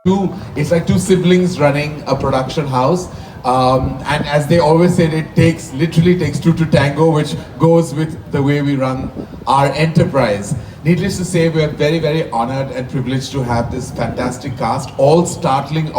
it's like two siblings running a production house. And as they always said, it literally takes two to tango, which goes with the way we run our enterprise. Needless to say, we are very, very honored and privileged to have this fantastic cast, all sparkling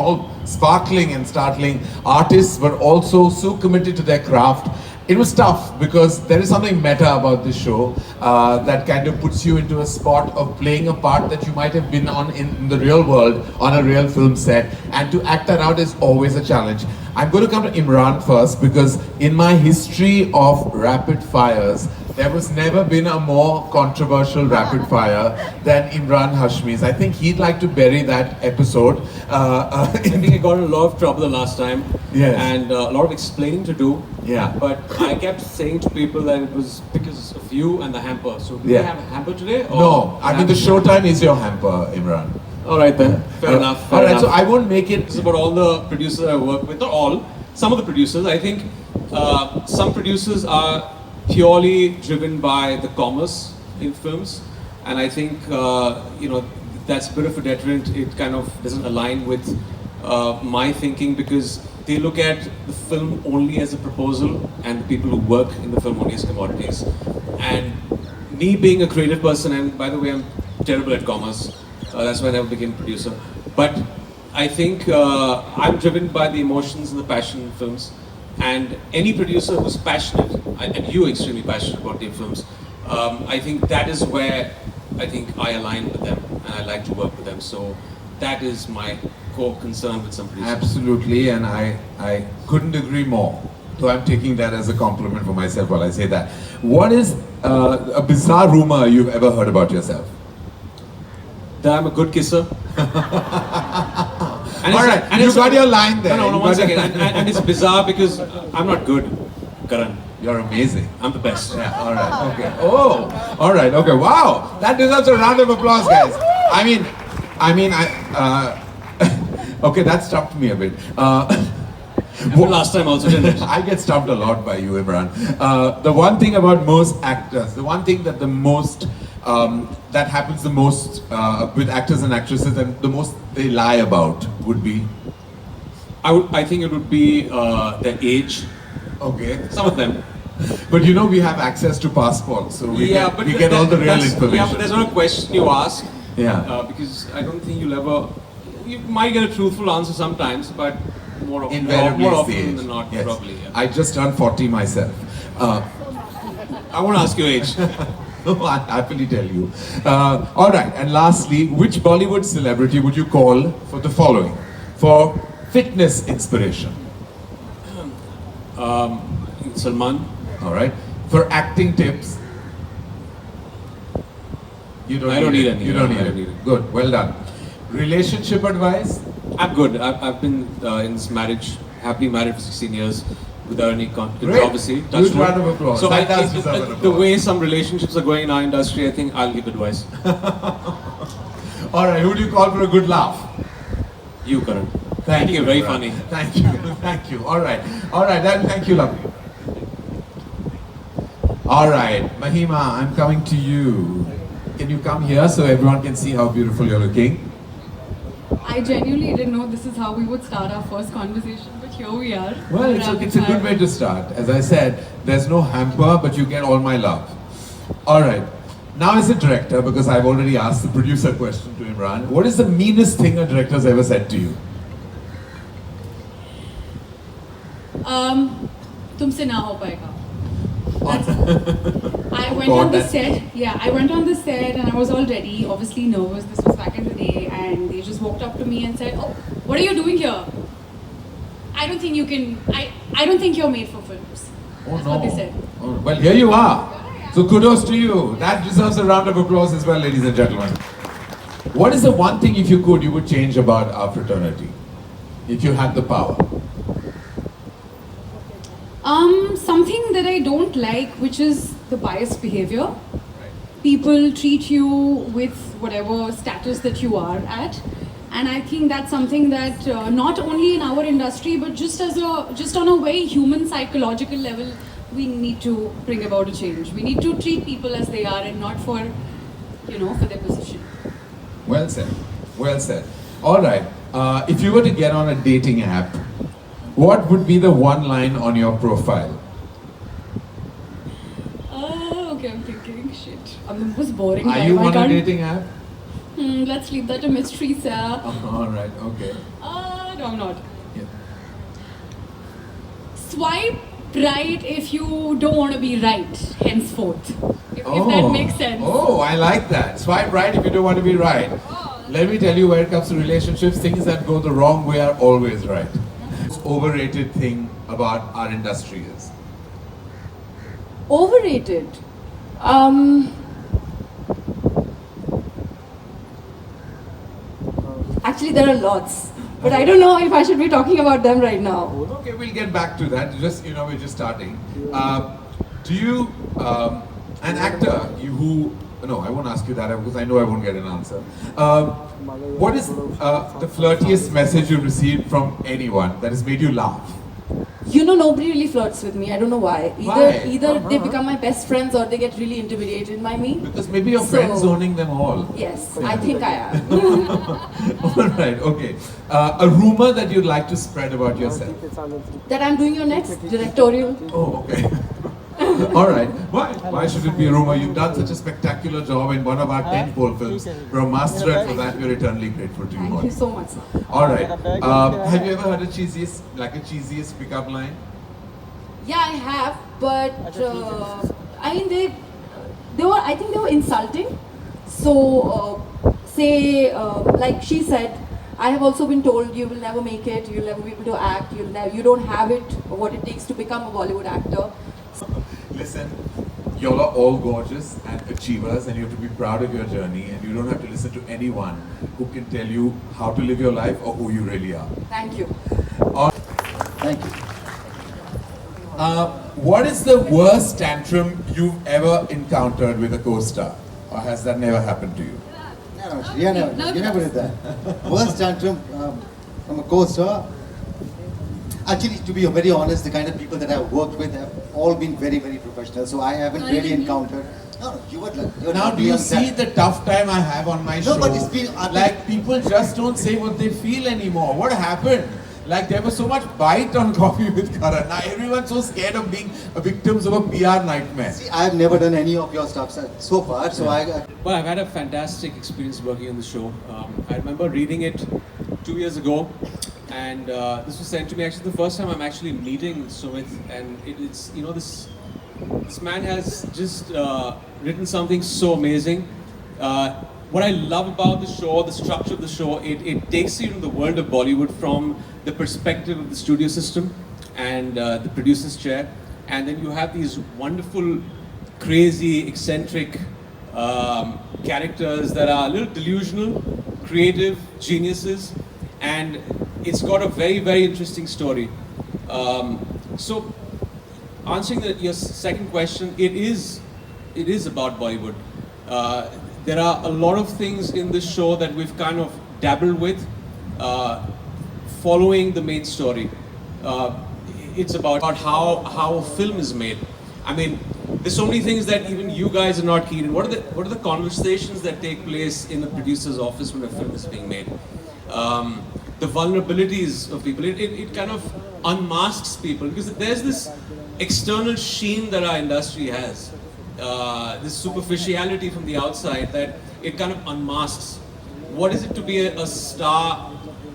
and startling artists, but also so committed to their craft. It was tough because there is something meta about this show that kind of puts you into a spot of playing a part that you might have been on in the real world, on a real film set, and to act that out is always a challenge. I'm going to come to Imran first because in my history of rapid fires, there was never been a more controversial rapid fire than Imran Hashmi's. I think he'd like to bury that episode. I think I got in a lot of trouble the last time. Yes. And a lot of explaining to do. Yeah. But I kept saying to people that it was because of you and the hamper. So do we have a hamper today? Or no, I mean the Showtime is your hamper, Imran. All right then, fair enough. All right, so I won't make it. This is about all the producers I work with, not all, some of the producers. I think some producers are purely driven by the commerce in films, and I think that's a bit of a deterrent. It kind of doesn't align with my thinking because they look at the film only as a proposal and the people who work in the film only as commodities. And me being a creative person, and by the way, I'm terrible at commerce. That's why I never became a producer. But I think I'm driven by the emotions and the passion in films. And any producer who's passionate, and you're extremely passionate about their films, I think that is where I think I align with them and I like to work with them. So that is my core concern with some producers. Absolutely, and I couldn't agree more. So I'm taking that as a compliment for myself while I say that. What is a bizarre rumor you've ever heard about yourself? That I'm a good kisser. Alright, and you got your line there. No, one second. And it's bizarre because I'm not good, Karan. You're amazing. I'm the best. Yeah, alright, okay. Oh, alright, okay, wow. That deserves a round of applause, guys. Okay, that stumped me a bit. Last time also, didn't it? I get stumped a lot by you, Imran. The one thing about most actors, the one thing that that happens the most with actors and actresses and the most they lie about would be? I think it would be their age. Okay. Some of them. But we have access to passports, so we get all the real information. Yeah, but there's not a question you ask. Yeah. Because I don't think you might get a truthful answer sometimes, but more often than not, yes. Probably. Yeah. I just turned 40 myself. I won't ask your age. No, I'll happily tell you. All right, and lastly, which Bollywood celebrity would you call for the following? For fitness inspiration. Salman. All right. For acting tips. I don't need any. Good, well done. Relationship advice? I'm good. I've been in this marriage, happily married for 16 years. Without any controversy. Huge round of applause. So the way some relationships are going in our industry, I think I'll give advice. All right, who do you call for a good laugh? You, Karan. Thank you. You're very funny. Thank you. All right, then thank you, lovely. All right, Mahima, I'm coming to you. Can you come here so everyone can see how beautiful you're looking? I genuinely didn't know this is how we would start our first conversation, but here we are. Well, it's a good way to start. As I said, there's no hamper, but you get all my love. All right. Now as a director, because I've already asked the producer question to Imran, what is the meanest thing a director's ever said to you? Tumse na ho paega. I went on the set. Yeah, I went on the set and I was all ready, obviously nervous. This was back in the day, and they just walked up to me and said, "Oh, what are you doing here? I don't think you can. I don't think you're made for films." That's what they said. Oh, well, here you are. So kudos to you. That deserves a round of applause as well, ladies and gentlemen. What is the one thing, if you could, you would change about our fraternity, if you had the power? Something that I don't like, which is the biased behavior. People treat you with whatever status that you are at, and I think that's something that not only in our industry, but just on a very human psychological level, we need to bring about a change. We need to treat people as they are and not for their position. Well said. Well said. All right. If you were to get on a dating app, what would be the one line on your profile? Okay, I'm thinking. Shit. I'm the most boring Are guy. you I on a can't- dating app? Let's leave that a mystery, sir. All right, okay. No, I'm not. Yeah. Swipe right if you don't want to be right, henceforth. If that makes sense. Oh, I like that. Swipe right if you don't want to be right. Let me tell you, when it comes to relationships, things that go the wrong way are always right. Most overrated thing about our industry is? Overrated. Actually, there are lots, but I don't know if I should be talking about them right now. Okay, we'll get back to that. Just, we're just starting. Do you, an actor, no, I won't ask you that because I know I won't get an answer. What is the flirtiest message you received from anyone that has made you laugh? You know, nobody really flirts with me. I don't know why. Why? Either they become my best friends or they get really intimidated by me. Because maybe your So- friend's owning them all. Yes, I think I am. All right, okay. A rumor that you'd like to spread about yourself? That I'm doing your next directorial. Oh, okay. All right. Why? Why should it be a rumor? You've done such a spectacular job in one of our 10 pole films. You're a master, and for that we're eternally grateful to you. Thank you so much, sir. All right. Have you ever heard a cheesiest pickup line? Yeah, I have, but I mean they were, I think they were insulting. So say like she said, I have also been told you will never make it, you'll never be able to act, you don't have it, what it takes to become a Bollywood actor. Listen, y'all are all gorgeous and achievers, and you have to be proud of your journey, and you don't have to listen to anyone who can tell you how to live your life or who you really are. Thank you. Thank you. What is the worst tantrum you've ever encountered with a co-star? Or has that never happened to you? No, you never did that. Worst tantrum from a co-star. Actually, to be very honest, the kind of people that I've worked with have all been very, very professional. So I haven't really encountered. No, you were like. Now, do you see the tough time I have on my show? No, but it's been like people just don't say what they feel anymore. What happened? Like there was so much bite on Coffee with Karan. Now everyone's so scared of being victims of a PR nightmare. See, I've never done any of your stuff so far. So Well, I've had a fantastic experience working on the show. I remember reading it 2 years ago, and this was sent to me actually the first time I'm actually meeting Sumit, and it's this man has just written something so amazing. What I love about the show, the structure of the show, it takes you into the world of Bollywood from the perspective of the studio system and the producer's chair, and then you have these wonderful, crazy, eccentric characters that are a little delusional, creative geniuses, and it's got a very, very interesting story. So, answering your second question, it is about Bollywood. There are a lot of things in this show that we've kind of dabbled with, following the main story. It's about how a film is made. I mean, there's so many things that even you guys are not keen in. What are the conversations that take place in the producer's office when a film is being made? The vulnerabilities of people. It kind of unmasks people because there's this external sheen that our industry has. This superficiality from the outside that it kind of unmasks. What is it to be a star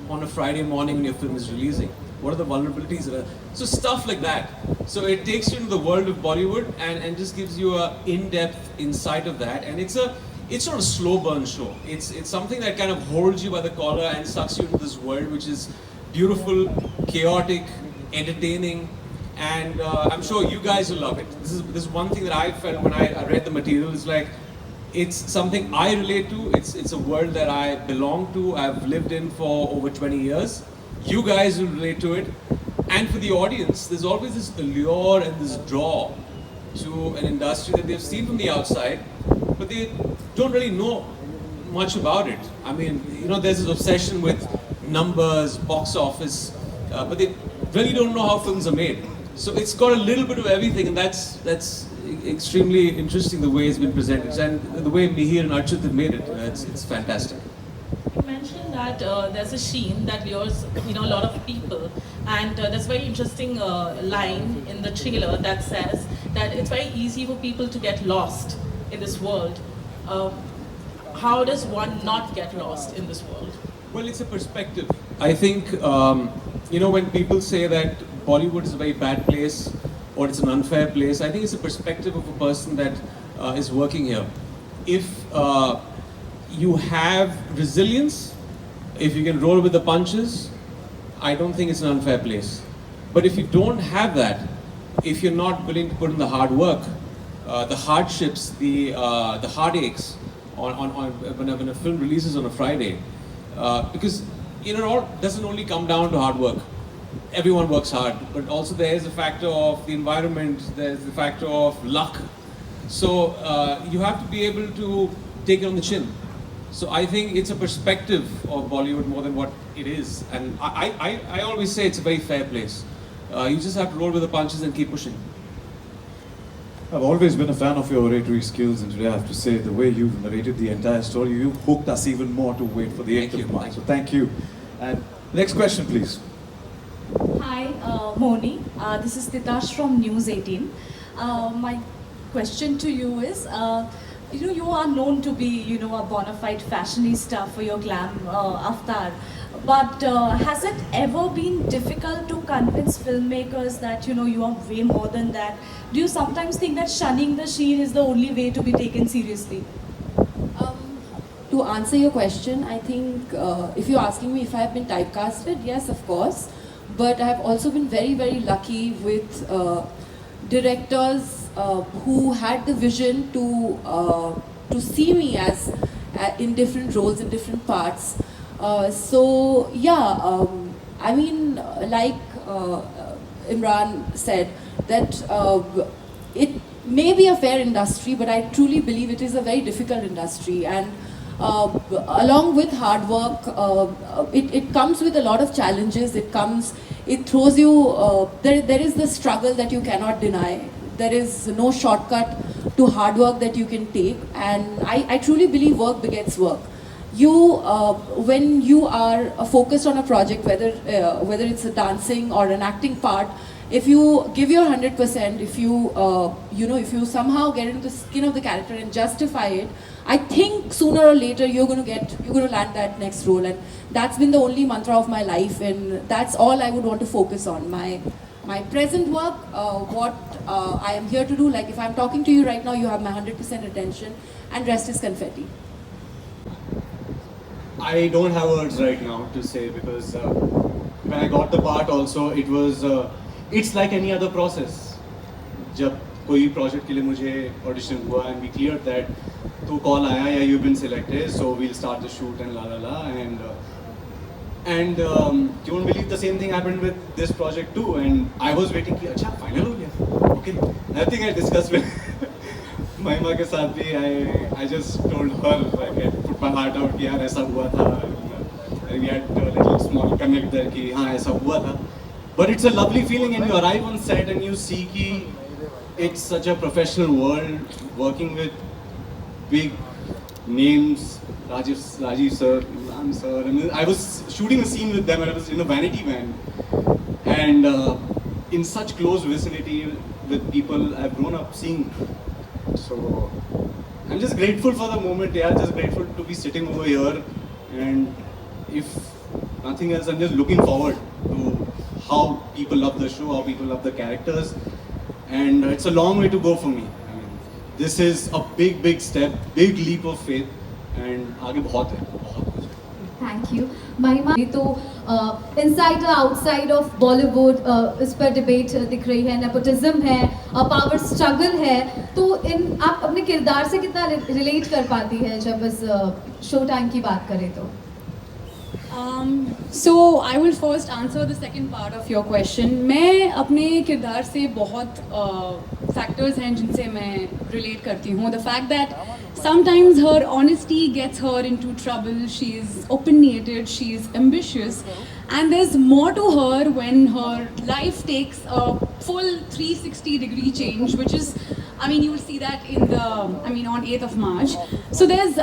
on a Friday morning when your film is releasing? What are the vulnerabilities that are? So stuff like that. So it takes you into the world of Bollywood and just gives you a in-depth insight of that. And it's not a slow burn show. It's something that kind of holds you by the collar and sucks you into this world which is beautiful, chaotic, entertaining. And I'm sure you guys will love it. This is one thing that I felt when I read the material. It's like, it's something I relate to. It's a world that I belong to. I've lived in for over 20 years. You guys will relate to it. And for the audience, there's always this allure and this draw to an industry that they've seen from the outside, but they don't really know much about it. I mean, there's this obsession with numbers, box office, but they really don't know how films are made. So it's got a little bit of everything, and that's extremely interesting the way it's been presented, and the way Mihir and Archit have made it. It's fantastic. You mentioned that there's a sheen that lures, a lot of people, and there's a very interesting line in the trailer that says that it's very easy for people to get lost in this world. How does one not get lost in this world? Well, it's a perspective. I think, when people say that Bollywood is a very bad place or it's an unfair place, I think it's a perspective of a person that is working here. If you have resilience, if you can roll with the punches, I don't think it's an unfair place. But if you don't have that, if you're not willing to put in the hard work, the hardships, the heartaches, when a film releases on a Friday, because it all doesn't only come down to hard work. Everyone works hard, but also there is a factor of the environment, there's the factor of luck. So you have to be able to take it on the chin. So I think it's a perspective of Bollywood more than what it is. And I always say it's a very fair place. You just have to roll with the punches and keep pushing. I've always been a fan of your oratory skills, and today I have to say the way you've narrated the entire story, you hooked us even more to wait for the 8th of March. So thank you. And next question, please. Hi, Moni. This is Titash from News 18. My question to you is, you are known to be, a bona fide fashionista for your glam avatar. But has it ever been difficult to convince filmmakers that, you are way more than that? Do you sometimes think that shunning the sheen is the only way to be taken seriously? To answer your question, I think if you're asking me if I have been typecasted, yes, of course. But I have also been very, very lucky with directors who had the vision to see me as in different roles, in different parts. Like Imran said, that it may be a fair industry, but I truly believe it is a very difficult industry. And along with hard work, it comes with a lot of challenges. It throws you, there is the struggle that you cannot deny. There is no shortcut to hard work that you can take. And I truly believe work begets work. When you are focused on a project, whether it's a dancing or an acting part, if you give your 100%, if you somehow get into the skin of the character and justify it, I think sooner or later you're going to land that next role. And that's been the only mantra of my life, and that's all I would want to focus on. My present work, what I am here to do. Like if I'm talking to you right now, you have my 100% attention, and rest is confetti. I don't have words right now to say, because when I got the part also, it was it's like any other process. जब कोई project के लिए मुझे audition हुआ and we cleared that, तो call आया, yeah, you've been selected, so we'll start the shoot and la la la, and you won't believe the same thing happened with this project too. And I was waiting कि अच्छा final हो गया, okay. I think I discussed with mahima के साथ भी, I just told her, like I put my heart out कि यार ऐसा हुआ था, we had a little small connect there कि हाँ ऐसा हुआ था. But it's a lovely feeling, and you arrive on set and you see कि it's such a professional world, working with big names, Rajiv sir, Imran sir. I mean, I was shooting a scene with them and I was in a vanity van, and in such close vicinity with people I've grown up seeing. So I'm just grateful for the moment, yeah, just grateful to be sitting over here, and if nothing else, I'm just looking forward to how people love the show, how people love the characters, and it's a long way to go for me. I mean, this is a big, big step, big leap of faith, and आगे बहुत है, बहुत कुछ है. Thank you. महिमा, तो inside or outside of Bollywood इस पर debate दिख रही है, nepotism है, power struggle है, तो आप अपने किरदार से कितना relate कर पाती है जब इस Showtime की बात करें तो? So I will first answer the second part of your question. मैं अपने किरदार से बहुत factors हैं जिनसे मैं relate करती हूँ. The fact that sometimes her honesty gets her into trouble. She is opinionated, she is ambitious, and there's more to her when her life takes a full 360-degree change, which is, I mean, you will see that on 8th of March. So there's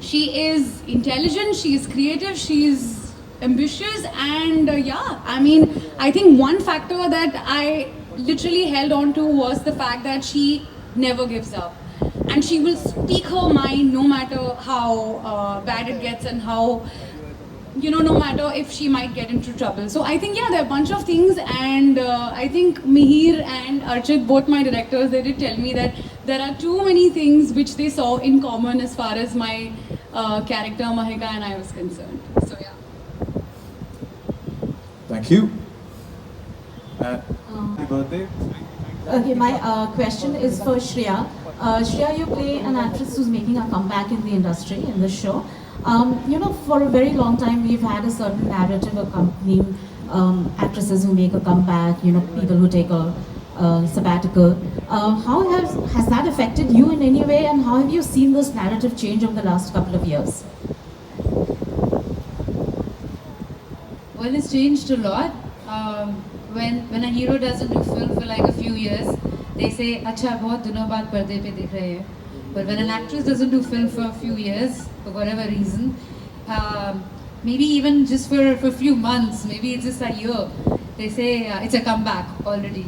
she is intelligent, she is creative, she is ambitious, and yeah, I mean, I think one factor that I literally held on to was the fact that she never gives up. And she will speak her mind no matter how bad it gets and how, you know, no matter if she might get into trouble. So I think, yeah, there are a bunch of things, and I think Mihir and Archit, both my directors, they did tell me that there are too many things which they saw in common as far as my character Mahika and I was concerned. So yeah. Thank you. Happy birthday. Okay, my question is for Shreya. Shreya, you play an actress who's making a comeback in the industry, in the show. You know, for a very long time, we've had a certain narrative accompanying actresses who make a comeback, you know, people who take a sabbatical. How has that affected you in any way, and how have you seen this narrative change over the last couple of years? Well, it's changed a lot. When a hero doesn't do film for like a few years, they say, "Acha, bahut dinon baad parde pe dikh rahe hai." But when an actress doesn't do film for a few years, for whatever reason, maybe even just for a few months, maybe it's just a year, they say it's a comeback already.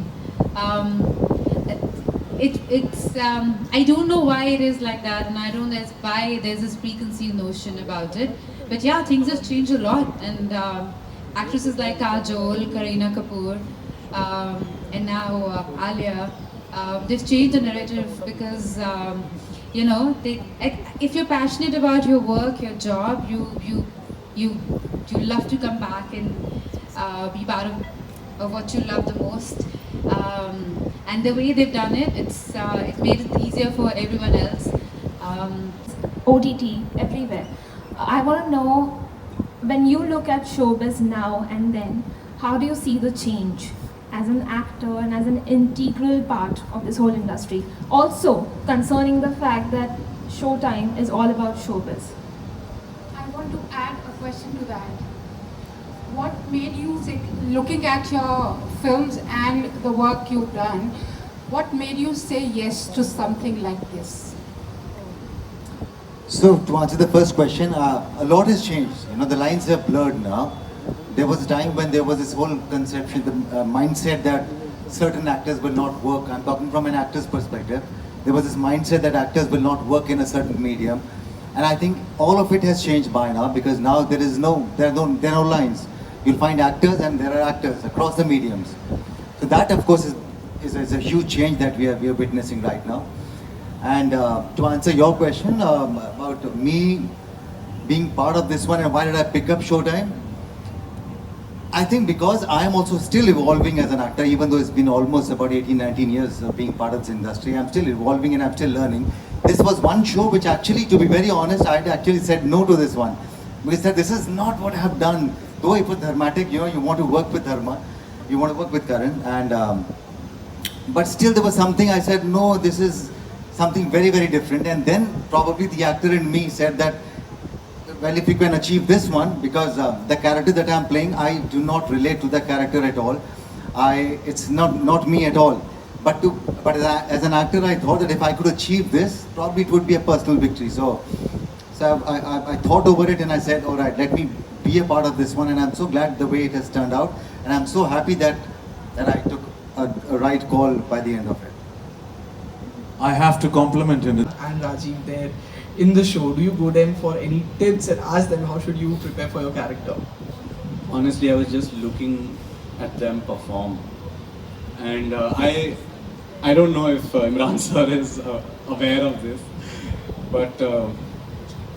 I don't know why it is like that, and I don't know why there's this preconceived notion about it. But yeah, things have changed a lot, and actresses like Kajol, Kareena Kapoor, and now Alia, they've changed the narrative because you know, if you're passionate about your work, your job, you love to come back and be part of what you love the most. And the way they've done it, it's made it easier for everyone else. OTT everywhere. I want to know, when you look at showbiz now and then, how do you see the change as an actor and as an integral part of this whole industry? Also, concerning the fact that Showtime is all about showbiz. I want to add a question to that. What made you say, looking at your films and the work you've done, what made you say yes to something like this? So to answer the first question, a lot has changed. You know, the lines have blurred now. There was a time when there was this whole conception, the mindset that certain actors will not work. I'm talking from an actor's perspective. There was this mindset that actors will not work in a certain medium. And I think all of it has changed by now, because now there are no lines. You'll find actors and there are actors across the mediums. So that, of course, is a huge change that we are witnessing right now. And to answer your question about me being part of this one and why did I pick up Showtime, I think because I am also still evolving as an actor, even though it's been almost about 18-19 years of being part of this industry. I'm still evolving and I'm still learning. This was one show which actually, to be very honest, I had actually said no to this one. Because this is not what I have done. Though it was dramatic, you know, you want to work with Dharma, you want to work with Karan, and but still there was something I said, no, this is something very, very different. And then probably the actor in me said that, well, if you can achieve this one, because the character that I'm playing, I do not relate to the character at all. It's not me at all. But as an actor, I thought that if I could achieve this, probably it would be a personal victory. So I thought over it and I said, all right, let me be a part of this one. And I'm so glad the way it has turned out. And I'm so happy that I took a right call by the end of it. I have to compliment him. And Rajiv there in the show, do you go them for any tips and ask them how should you prepare for your character? Honestly, I was just looking at them perform, and I don't know if Imran sir is aware of this, but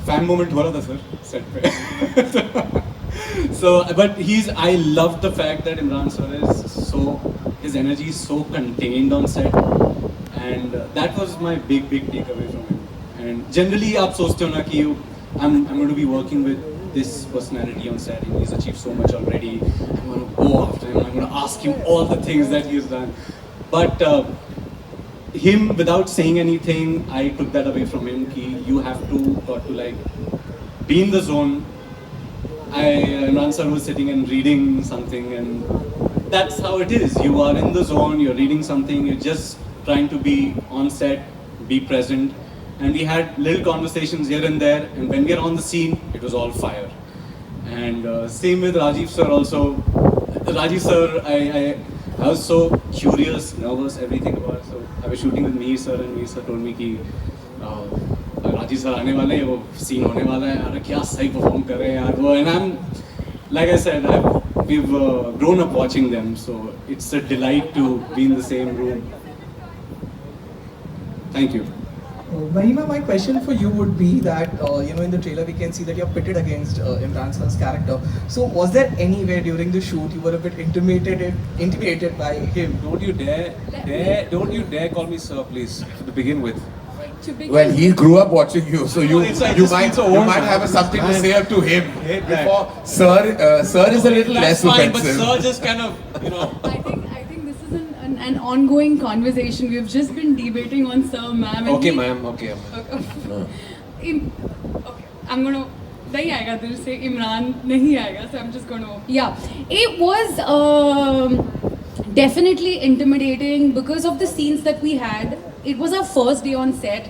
fan moment ho raha tha sir set pe. So, but I love the fact that Imran sir his energy is so contained on set, and that was my big takeaway from him. And generally, आप सोचते हो ना कि I'm going to be working with this personality on set, and he's achieved so much already. I'm going to go after him. I'm going to ask him all the things that he's done. But him, without saying anything, I took that away from him. Ki you have to like be in the zone. Imran sir was sitting and reading something, and that's how it is. You are in the zone. You're reading something. You're just trying to be on set, be present. and we had little conversations here and there, and when we are on the scene, it was all fire. And same with Rajiv sir also. Rajiv sir, I was so curious, nervous, everything about it. So I was shooting with Mihir sir, and Mihir sir told me कि Rajiv sir आने वाले हैं, वो scene होने वाला है, यार क्या सही perform कर रहे हैं यार वो. And I'm, like I said, we've grown up watching them, so it's a delight to be in the same room. Thank you. Mahima, my question for you would be that, in the trailer we can see that you're pitted against Imran Sir's character. So was there anywhere during the shoot you were a bit intimidated by him? Don't you dare call me sir, please, to begin with. Well, he grew up watching you, so you might have something to say up to him. Before sir is a little less fine, offensive. But sir just kind of, I think this is an ongoing conversation. We've just been debating on Sir, ma'am. Okay, ma'am. Okay. Okay, I'm gonna. नहीं आएगा दिल से इमरान नहीं आएगा, so I'm just gonna. Yeah, it was definitely intimidating because of the scenes that we had. It was our first day on set.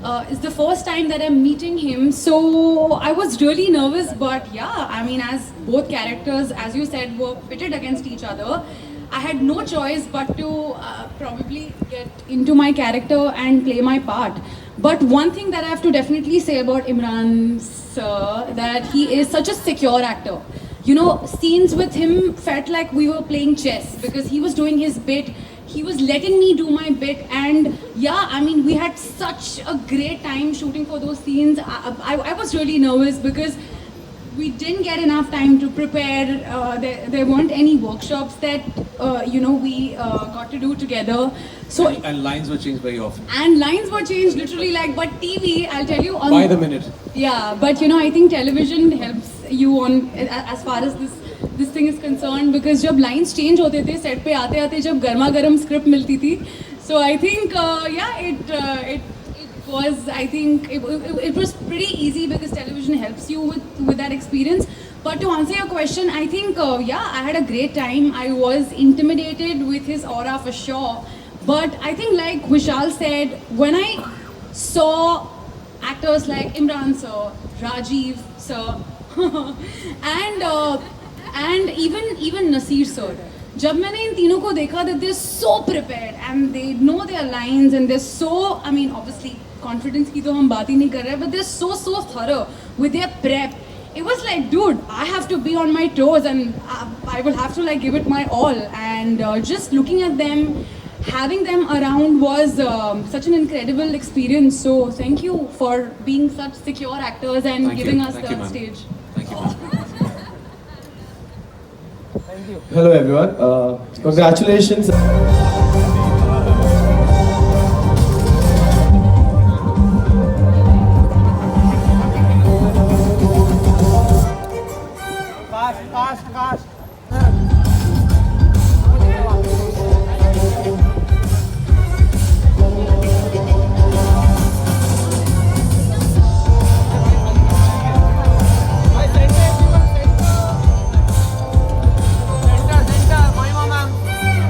It's the first time that I'm meeting him, so I was really nervous. But yeah, I mean, as both characters, as you said, were pitted against each other, I had no choice but to probably get into my character and play my part. But one thing that I have to definitely say about Imran sir, that he is such a secure actor. You know, scenes with him felt like we were playing chess because he was doing his bit. He was letting me do my bit, and yeah, I mean, we had such a great time shooting for those scenes. I was really nervous because we didn't get enough time to prepare. There weren't any workshops that we got to do together. So and lines were changed very often. And lines were changed literally but TV, I'll tell you, by the minute. Yeah, but I think television helps you on as far as this thing is concerned, because जब lines change होते थे set पे आते जब गर्मा गर्म script मिलती थी, so I think it was, I think it was pretty easy because television helps you with that experience. But to answer your question, I think I had a great time. I was intimidated with his aura for sure, but I think like Vishal said, when I saw actors like Imran sir, Rajiv sir, and even Nasir sir, जब मैंने इन तीनों को देखा that they're so prepared and they know their lines and they're so, I mean, obviously confidence की तो हम बात ही नहीं कर रहे, but they're so thorough with their prep. It was like, dude, I have to be on my toes and I will have to like give it my all. And just looking at them, having them around was such an incredible experience. So thank you for being such secure actors and giving us the stage. Thank you, Hello everyone. Congratulations.